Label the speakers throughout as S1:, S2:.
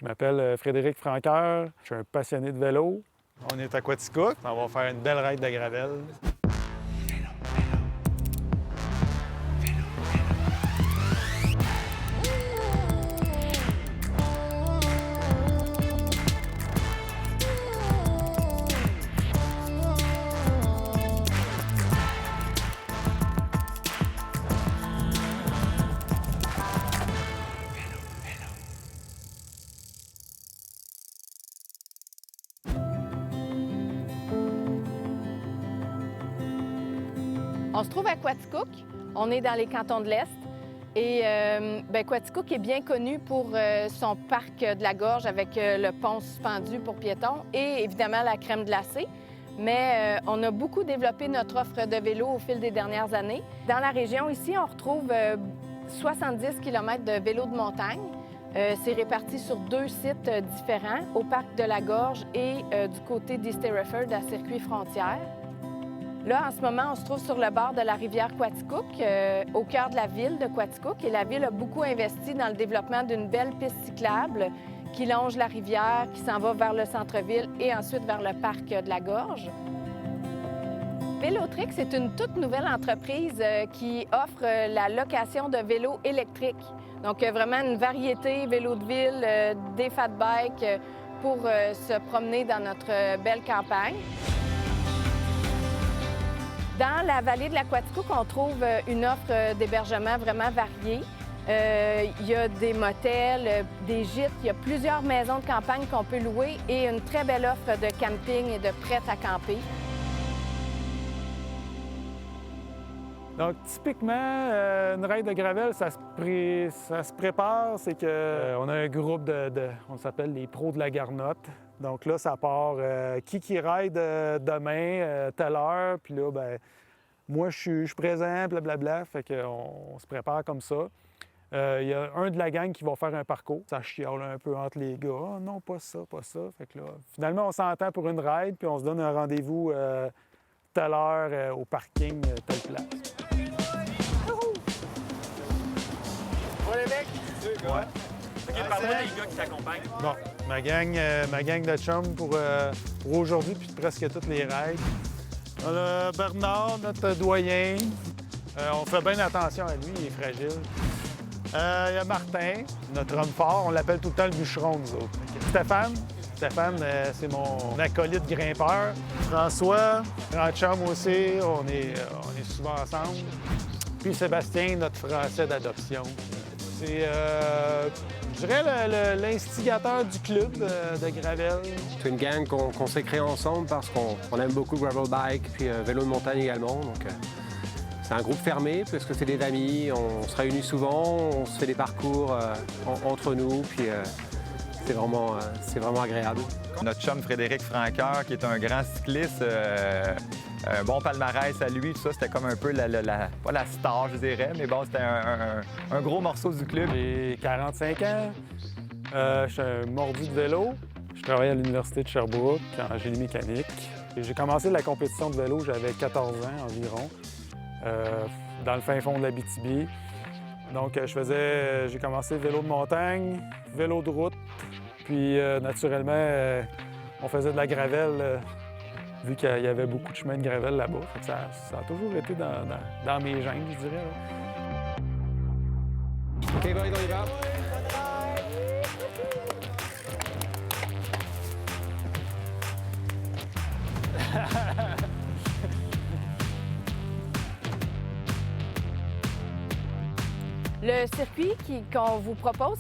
S1: Je m'appelle Frédéric Franqueur, je suis un passionné de vélo. On est à Quaticook, on va faire une belle ride de gravel.
S2: On se trouve à Quaticook. On est dans les cantons de l'Est. Et Quaticook est bien connu pour son parc de la Gorge avec le pont suspendu pour piétons et évidemment la crème glacée. Mais on a beaucoup développé notre offre de vélo au fil des dernières années. Dans la région ici, on retrouve 70 km de vélos de montagne. C'est réparti sur 2 sites différents, au parc de la Gorge et du côté d'East Hereford à Circuit Frontière. Là, en ce moment, on se trouve sur le bord de la rivière Quaticook, au cœur de la ville de Quaticook. Et la ville a beaucoup investi dans le développement d'une belle piste cyclable qui longe la rivière, qui s'en va vers le centre-ville et ensuite vers le parc de la Gorge. Vélotrix, c'est une toute nouvelle entreprise qui offre la location de vélos électriques. Donc, vraiment une variété, vélos de ville, des fat bikes pour se promener dans notre belle campagne. Dans la vallée de la Quaticook, on trouve une offre d'hébergement vraiment variée. Il y a des motels, des gîtes, il y a plusieurs maisons de campagne qu'on peut louer et une très belle offre de camping et de prêt à camper.
S1: Donc, typiquement, une ride de gravel, ça se prépare. C'est qu'on a un groupe on s'appelle les pros de la garnotte. Donc là, ça part qui ride demain, telle heure. Puis là, ben moi, je suis présent, blablabla. Fait qu'on se prépare comme ça. Il y a un de la gang qui va faire un parcours. Ça chiale un peu entre les gars. Oh, non, pas ça, pas ça. Fait que là, finalement, on s'entend pour une ride, puis on se donne un rendez-vous telle heure au parking, telle place.
S3: Ouais, les mecs!
S1: Ouais.
S3: OK, parle-moi des gars qui t'accompagnent.
S1: Bon, ma gang de chums pour aujourd'hui, puis presque toutes les rides. On a Bernard, notre doyen. On fait bien attention à lui, il est fragile. Il y a Martin, notre homme fort. On l'appelle tout le temps le bûcheron, nous autres. Stéphane, c'est mon acolyte grimpeur. François, grand chum aussi, on est souvent ensemble. Puis Sébastien, notre Français d'adoption. C'est, je dirais, l'instigateur du club de gravel.
S4: C'est une gang qu'on s'est créée ensemble parce qu'on aime beaucoup gravel bike puis vélo de montagne également. Donc, c'est un groupe fermé parce que c'est des amis, on se réunit souvent, on se fait des parcours entre nous, puis c'est vraiment agréable.
S3: Notre chum Frédéric Franqueur, qui est un grand cycliste, un bon palmarès à lui, tout ça, c'était comme un peu pas la star, je dirais, mais bon, c'était un gros morceau du club.
S1: J'ai 45 ans, je suis un mordu de vélo. Je travaille à l'Université de Sherbrooke en génie mécanique. J'ai commencé la compétition de vélo, j'avais 14 ans environ, dans le fin fond de l'Abitibi. Donc, j'ai commencé vélo de montagne, vélo de route, puis naturellement, on faisait de la gravel, vu qu'il y avait beaucoup de chemins de gravel là-bas. Ça a toujours été dans mes gènes, je dirais.
S4: OK, bon, on y va.
S2: Le circuit qu'on vous propose,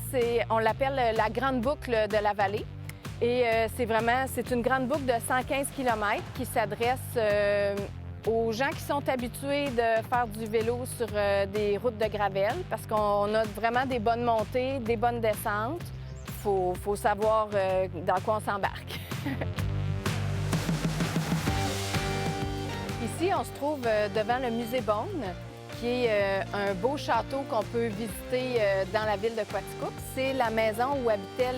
S2: on l'appelle la Grande Boucle de la Vallée. Et c'est une grande boucle de 115 km qui s'adresse aux gens qui sont habitués de faire du vélo sur des routes de gravel parce qu'on a vraiment des bonnes montées, des bonnes descentes. Faut savoir dans quoi on s'embarque. Ici, on se trouve devant le musée Beaune, qui est un beau château qu'on peut visiter dans la ville de Quaticook. C'est la maison où habitait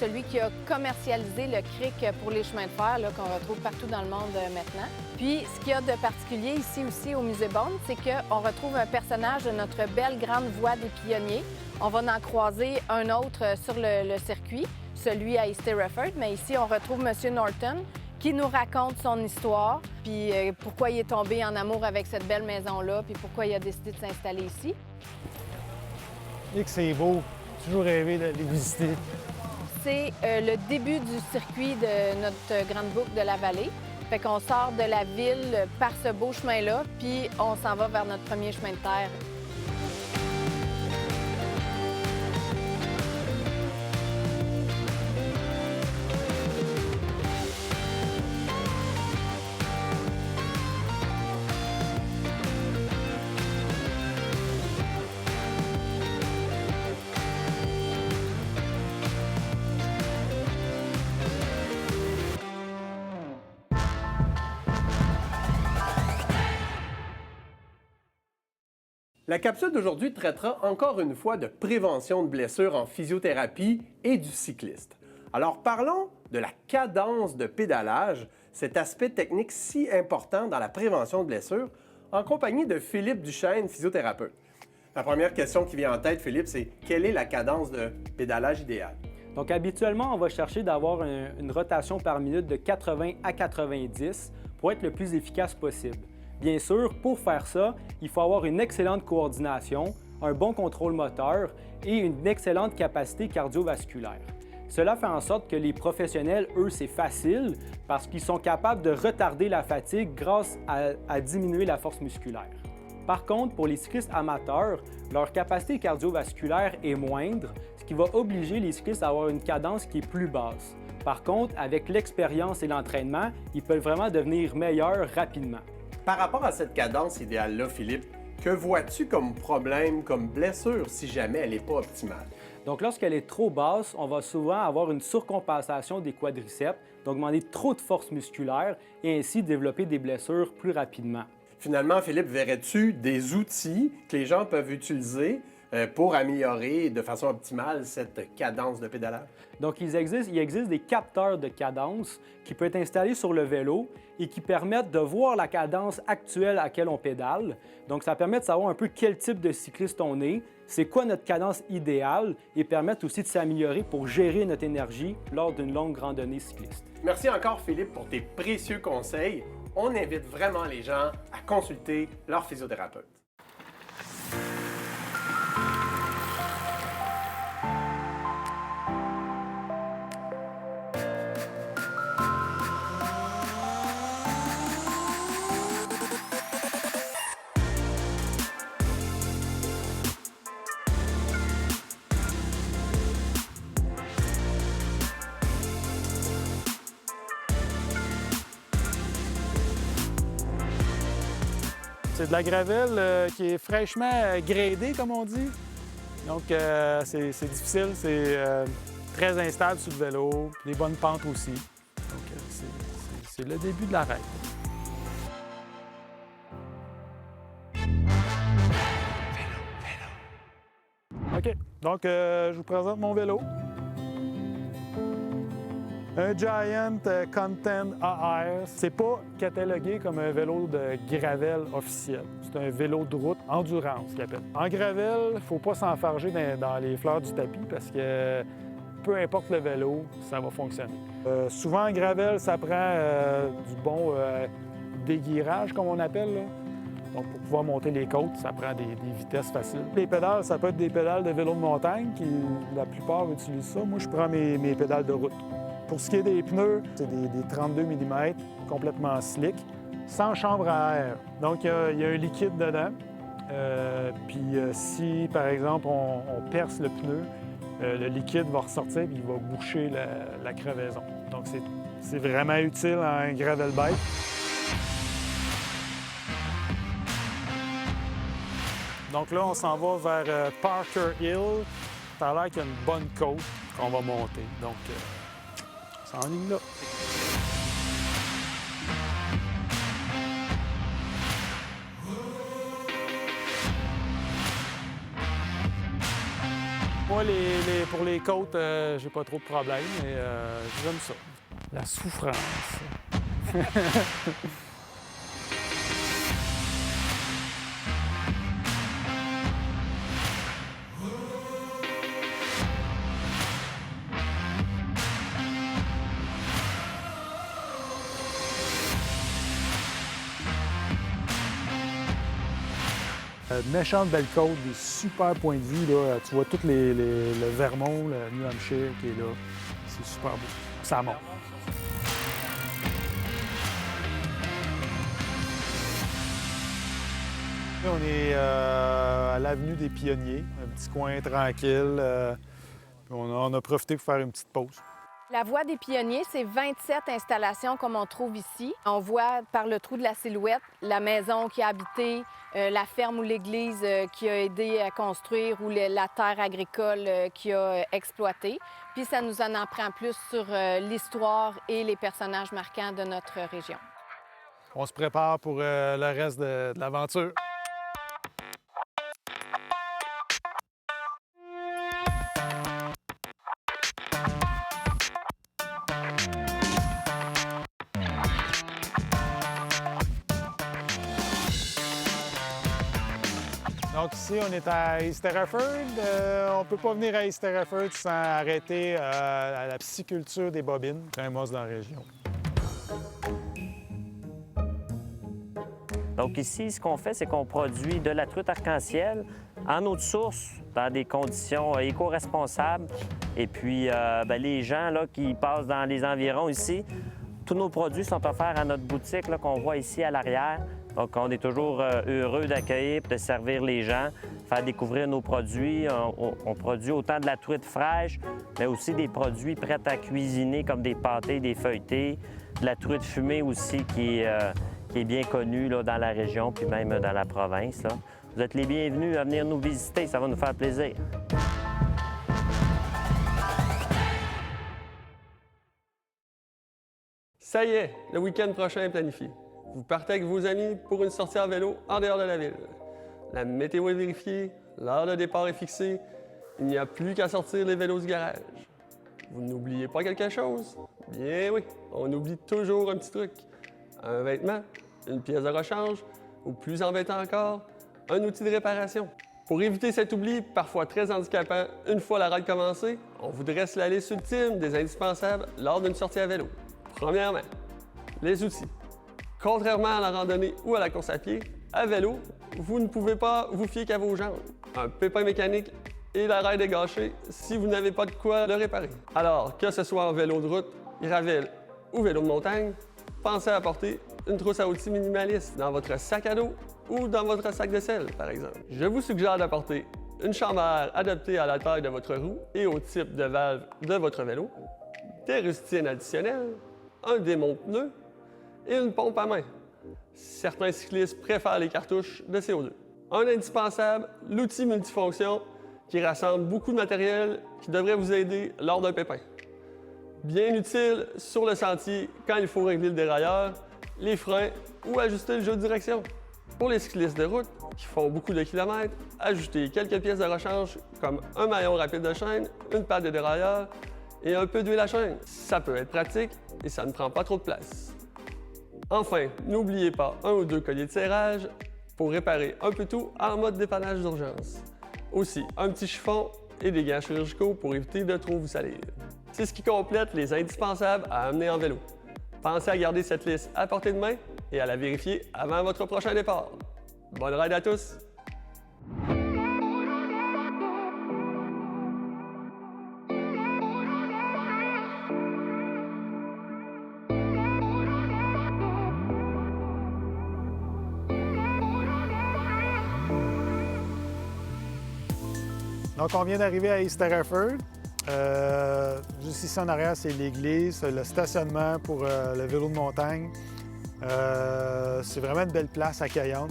S2: celui qui a commercialisé le cric pour les chemins de fer qu'on retrouve partout dans le monde maintenant. Puis, ce qu'il y a de particulier ici aussi au musée Beaune, c'est qu'on retrouve un personnage de notre belle grande voie des pionniers. On va en croiser un autre sur le circuit, celui à East Hereford, mais ici, on retrouve M. Norton qui nous raconte son histoire, puis pourquoi il est tombé en amour avec cette belle maison-là, puis pourquoi il a décidé de s'installer ici.
S1: Et que c'est beau. J'ai toujours rêvé de les visiter.
S2: C'est le début du circuit de notre grande boucle de la vallée. Fait qu'on sort de la ville par ce beau chemin-là, puis on s'en va vers notre premier chemin de terre.
S5: La capsule d'aujourd'hui traitera encore une fois de prévention de blessures en physiothérapie et du cycliste. Alors parlons de la cadence de pédalage, cet aspect technique si important dans la prévention de blessures, en compagnie de Philippe Duchesne, physiothérapeute. La première question qui vient en tête, Philippe, c'est quelle est la cadence de pédalage idéale?
S6: Donc habituellement, on va chercher d'avoir une rotation par minute de 80 à 90 pour être le plus efficace possible. Bien sûr, pour faire ça, il faut avoir une excellente coordination, un bon contrôle moteur et une excellente capacité cardiovasculaire. Cela fait en sorte que les professionnels, eux, c'est facile parce qu'ils sont capables de retarder la fatigue grâce à diminuer la force musculaire. Par contre, pour les cyclistes amateurs, leur capacité cardiovasculaire est moindre, ce qui va obliger les cyclistes à avoir une cadence qui est plus basse. Par contre, avec l'expérience et l'entraînement, ils peuvent vraiment devenir meilleurs rapidement.
S5: Par rapport à cette cadence idéale-là, Philippe, que vois-tu comme problème, comme blessure, si jamais elle n'est pas optimale?
S6: Donc, lorsqu'elle est trop basse, on va souvent avoir une surcompensation des quadriceps, donc demander trop de force musculaire et ainsi développer des blessures plus rapidement.
S5: Finalement, Philippe, verrais-tu des outils que les gens peuvent utiliser pour améliorer de façon optimale cette cadence de pédalage?
S6: Donc, il existe des capteurs de cadence qui peuvent être installés sur le vélo et qui permettent de voir la cadence actuelle à laquelle on pédale. Donc, ça permet de savoir un peu quel type de cycliste on est, c'est quoi notre cadence idéale et permettent aussi de s'améliorer pour gérer notre énergie lors d'une longue randonnée cycliste.
S5: Merci encore, Philippe, pour tes précieux conseils. On invite vraiment les gens à consulter leur physiothérapeute.
S1: C'est de la gravelle qui est fraîchement gradée, comme on dit. Donc, c'est difficile, c'est très instable sur le vélo, des bonnes pentes aussi. Donc, c'est le début de la règle. OK, donc je vous présente mon vélo. Un Giant Content AR. C'est pas catalogué comme un vélo de gravel officiel. C'est un vélo de route endurance qu'il appelle. En gravel, il ne faut pas s'enfarger dans les fleurs du tapis parce que peu importe le vélo, ça va fonctionner. Souvent en gravel, ça prend du bon déguirage, comme on appelle, là. Donc, pour pouvoir monter les côtes, ça prend des vitesses faciles. Les pédales, ça peut être des pédales de vélo de montagne, qui la plupart utilisent ça. Moi, je prends mes pédales de route. Pour ce qui est des pneus, c'est des 32 mm, complètement slick, sans chambre à air. Donc, il y a un liquide dedans. Puis, si, par exemple, on perce le pneu, le liquide va ressortir et il va boucher la crevaison. Donc, c'est vraiment utile en un gravel bike. Donc là, on s'en va vers Parker Hill. Ça a l'air qu'il y a une bonne côte qu'on va monter. Donc, on s'enligne là. Moi, pour les côtes, j'ai pas trop de problèmes, mais j'aime ça. La souffrance. Méchante belle côte, des super points de vue. Là. Tu vois tout le Vermont, le New Hampshire qui est là. C'est super beau. Ça monte. On est à l'avenue des Pionniers, un petit coin tranquille. On a profité pour faire une petite pause.
S2: La voie des Pionniers, c'est 27 installations comme on trouve ici. On voit par le trou de la silhouette la maison qui a habité, la ferme ou l'église qui a aidé à construire ou la terre agricole qui a exploité. Puis ça nous en apprend plus sur l'histoire et les personnages marquants de notre région.
S1: On se prépare pour le reste de l'aventure. Donc ici, on est à East Hereford. On ne peut pas venir à East Hereford sans arrêter à la pisciculture des bobines, famous dans la région.
S7: Donc ici, ce qu'on fait, c'est qu'on produit de la truite arc-en-ciel en eau de source, dans des conditions éco-responsables. Et puis, les gens là, qui passent dans les environs ici, tous nos produits sont offerts à notre boutique qu'on voit ici à l'arrière. Donc, on est toujours heureux d'accueillir et de servir les gens, faire découvrir nos produits. On produit autant de la truite fraîche, mais aussi des produits prêts à cuisiner, comme des pâtés, des feuilletés, de la truite fumée aussi, qui est bien connue là, dans la région, puis même dans la province. Là. Vous êtes les bienvenus à venir nous visiter, ça va nous faire plaisir.
S5: Ça y est, le week-end prochain est planifié. Vous partez avec vos amis pour une sortie en vélo en dehors de la ville. La météo est vérifiée, l'heure de départ est fixée. Il n'y a plus qu'à sortir les vélos du garage. Vous n'oubliez pas quelque chose? Bien oui, on oublie toujours un petit truc. Un vêtement, une pièce de rechange, ou plus embêtant encore, un outil de réparation. Pour éviter cet oubli, parfois très handicapant, une fois la ride commencée, on vous dresse la liste ultime des indispensables lors d'une sortie à vélo. Premièrement, les outils. Contrairement à la randonnée ou à la course à pied, à vélo, vous ne pouvez pas vous fier qu'à vos jambes. Un pépin mécanique et la ride est gâchée si vous n'avez pas de quoi le réparer. Alors, que ce soit en vélo de route, gravel ou vélo de montagne, pensez à apporter une trousse à outils minimaliste dans votre sac à dos ou dans votre sac de sel, par exemple. Je vous suggère d'apporter une chambre à air adaptée à la taille de votre roue et au type de valve de votre vélo, des rustines additionnelles, un démonte-pneus et une pompe à main. Certains cyclistes préfèrent les cartouches de CO2. Un indispensable, l'outil multifonction qui rassemble beaucoup de matériel qui devrait vous aider lors d'un pépin. Bien utile sur le sentier quand il faut régler le dérailleur, les freins ou ajuster le jeu de direction. Pour les cyclistes de route qui font beaucoup de kilomètres, ajoutez quelques pièces de rechange comme un maillon rapide de chaîne, une patte de dérailleur et un peu d'huile à chaîne. Ça peut être pratique et ça ne prend pas trop de place. Enfin, n'oubliez pas un ou deux colliers de serrage pour réparer un peu tout en mode dépannage d'urgence. Aussi, un petit chiffon et des gants chirurgicaux pour éviter de trop vous salir. C'est ce qui complète les indispensables à amener en vélo. Pensez à garder cette liste à portée de main et à la vérifier avant votre prochain départ. Bonne ride à tous!
S1: Donc, on vient d'arriver à East Hereford. Juste ici en arrière, c'est l'église, le stationnement pour le vélo de montagne. C'est vraiment une belle place accueillante.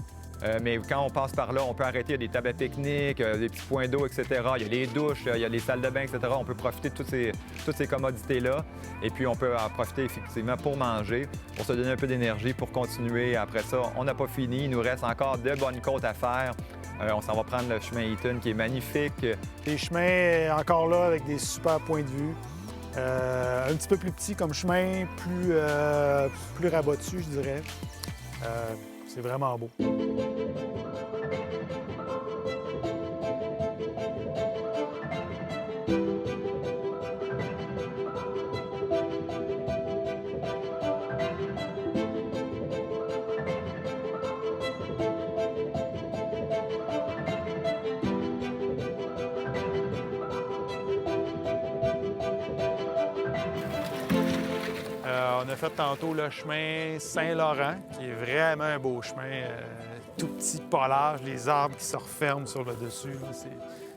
S3: Mais quand on passe par là, on peut arrêter, il y a des tables pique-nique, des petits points d'eau, etc. Il y a les douches, il y a les salles de bain, etc. On peut profiter de toutes ces commodités-là. Et puis, on peut en profiter effectivement pour manger, pour se donner un peu d'énergie, pour continuer. Après ça, on n'a pas fini. Il nous reste encore de bonnes côtes à faire. On s'en va prendre le chemin Eaton, qui est magnifique.
S1: Les chemins, encore là, avec des super points de vue. Un petit peu plus petit comme chemin, plus rabattu, je dirais. C'est vraiment beau. On a fait tantôt le chemin Saint-Laurent, qui est vraiment un beau chemin, tout petit pelage, les arbres qui se referment sur le dessus.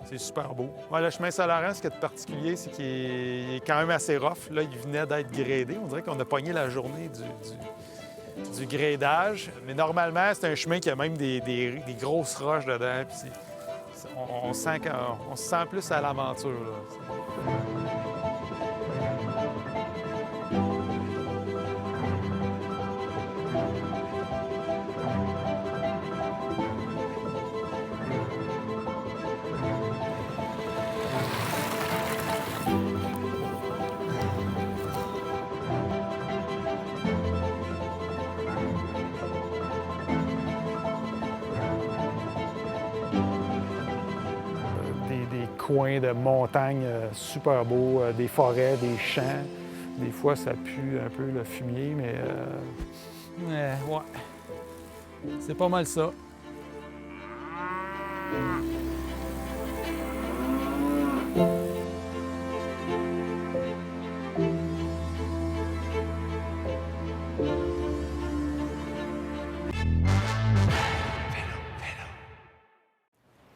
S1: C'est super beau. Ouais, le chemin Saint-Laurent, ce qui est de particulier, c'est qu'il est quand même assez rough. Là, il venait d'être gradé. On dirait qu'on a pogné la journée du gradage. Mais normalement, c'est un chemin qui a même des grosses roches dedans. Puis on sent qu'on se sent plus à l'aventure, là. Des coins de montagnes super beaux, des forêts, des champs. Des fois, ça pue un peu le fumier, mais ouais, c'est pas mal ça.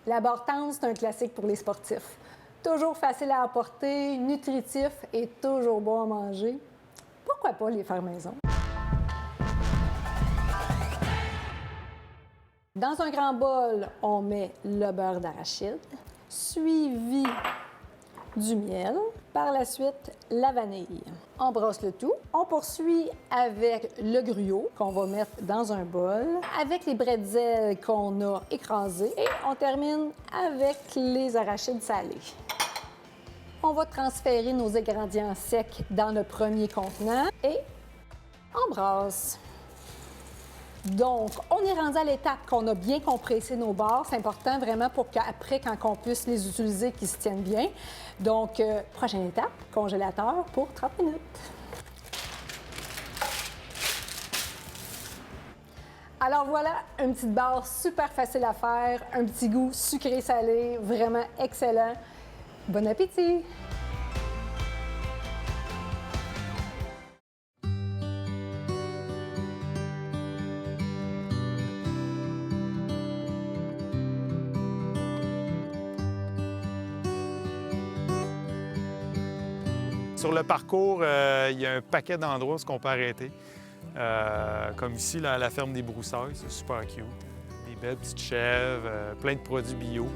S8: La Bortance, c'est un classique pour les sportifs. Toujours facile à apporter, nutritif et toujours bon à manger. Pourquoi pas les faire maison? Dans un grand bol, on met le beurre d'arachide, suivi du miel. Par la suite, la vanille. On brosse le tout. On poursuit avec le gruau qu'on va mettre dans un bol, avec les bretzels qu'on a écrasés et on termine avec les arachides salés. On va transférer nos ingrédients secs dans le premier contenant et on brasse. Donc, on est rendu à l'étape qu'on a bien compressé nos bords. C'est important vraiment pour qu'après, quand on puisse les utiliser, qu'ils se tiennent bien. Donc, prochaine étape, congélateur pour 30 minutes. Alors voilà, une petite barre super facile à faire, un petit goût sucré-salé, vraiment excellent. Bon appétit!
S1: Sur le parcours, il y a un paquet d'endroits où on peut arrêter. Comme ici, là, à la ferme des Broussailles, c'est super cute. Des belles petites chèvres, plein de produits bio.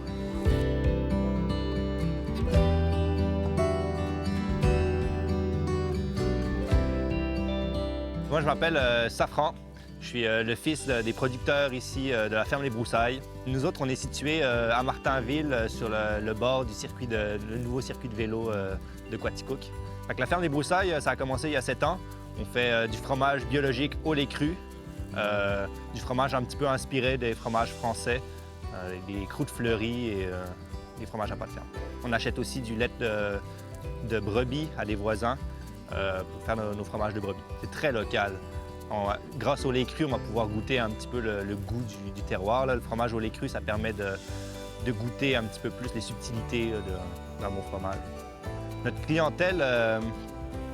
S9: Moi, je m'appelle Safran. Je suis le fils des producteurs ici de la ferme Les Broussailles. Nous autres, on est situés à Martinville, sur le bord du circuit le nouveau circuit de vélo de Quaticook. Fait que la ferme des Broussailles, ça a commencé il y a 7 ans. On fait du fromage biologique au lait cru, du fromage un petit peu inspiré des fromages français, des croûtes fleuries et des fromages à pâte ferme. On achète aussi du lait de brebis à des voisins pour faire nos fromages de brebis. C'est très local. Grâce au lait cru, on va pouvoir goûter un petit peu le goût du terroir. Là. Le fromage au lait cru, ça permet de goûter un petit peu plus les subtilités d'un bon fromage. Notre clientèle,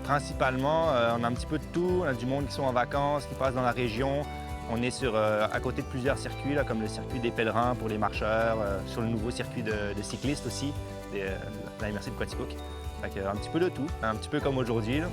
S9: principalement, on a un petit peu de tout. On a du monde qui sont en vacances, qui passent dans la région. On est à côté de plusieurs circuits, là, comme le circuit des pèlerins pour les marcheurs, sur le nouveau circuit de cyclistes aussi, de la MRC de Quaticook. Fait un petit peu de tout, un petit peu comme aujourd'hui. Là.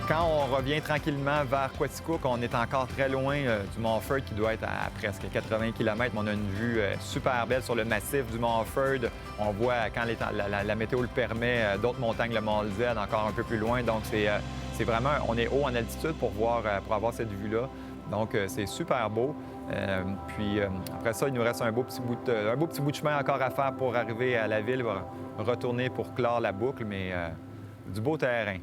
S3: Quand on revient tranquillement vers Quaticook, on est encore très loin du Mont Offord qui doit être à presque 80 km. On a une vue super belle sur le massif du Mont Offord. On voit, quand la météo le permet, d'autres montagnes, le Mont Z, encore un peu plus loin. Donc, c'est vraiment, on est haut en altitude pour avoir cette vue-là. Donc, c'est super beau. Puis après ça, il nous reste un beau petit bout de chemin encore à faire pour arriver à la ville, retourner pour clore la boucle, mais du beau terrain.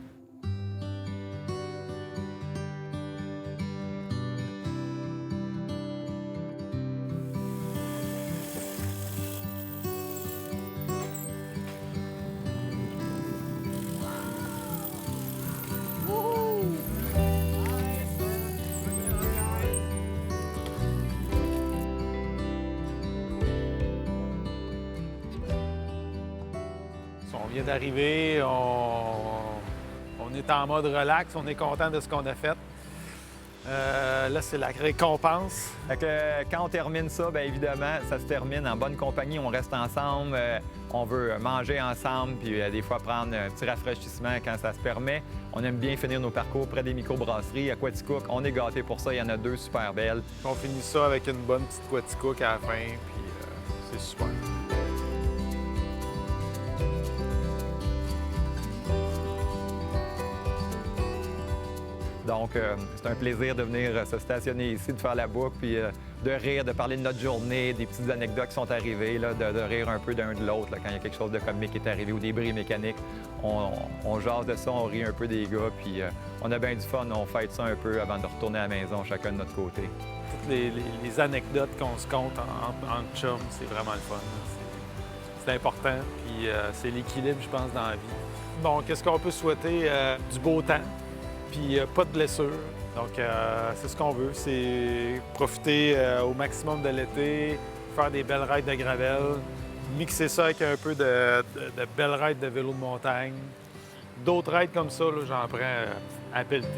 S1: On vient d'arriver, on est en mode relax, on est content de ce qu'on a fait. Là, c'est la récompense.
S3: Fait que, quand on termine ça, bien évidemment, ça se termine en bonne compagnie. On reste ensemble, on veut manger ensemble, puis des fois prendre un petit rafraîchissement quand ça se permet. On aime bien finir nos parcours près des microbrasseries à Quaticook. On est gâtés pour ça, il y en a 2 super belles.
S1: On finit ça avec une bonne petite Quaticook à la fin, puis c'est super.
S3: Donc, c'est un plaisir de venir se stationner ici, de faire la boucle, puis de rire, de parler de notre journée, des petites anecdotes qui sont arrivées, là, de rire un peu d'un de l'autre quand il y a quelque chose de comique qui est arrivé ou des bris mécaniques. On jase de ça, on rit un peu des gars, puis on a bien du fun, on fête ça un peu avant de retourner à la maison, chacun de notre côté.
S1: Toutes les anecdotes qu'on se compte en chum, c'est vraiment le fun. C'est important, puis c'est l'équilibre, je pense, dans la vie. Bon, qu'est-ce qu'on peut souhaiter? Du beau temps. Puis pas de blessures. Donc, c'est ce qu'on veut, c'est profiter au maximum de l'été, faire des belles rides de gravel, mixer ça avec un peu de belles rides de vélo de montagne. D'autres rides comme ça, j'en prends à pelleter.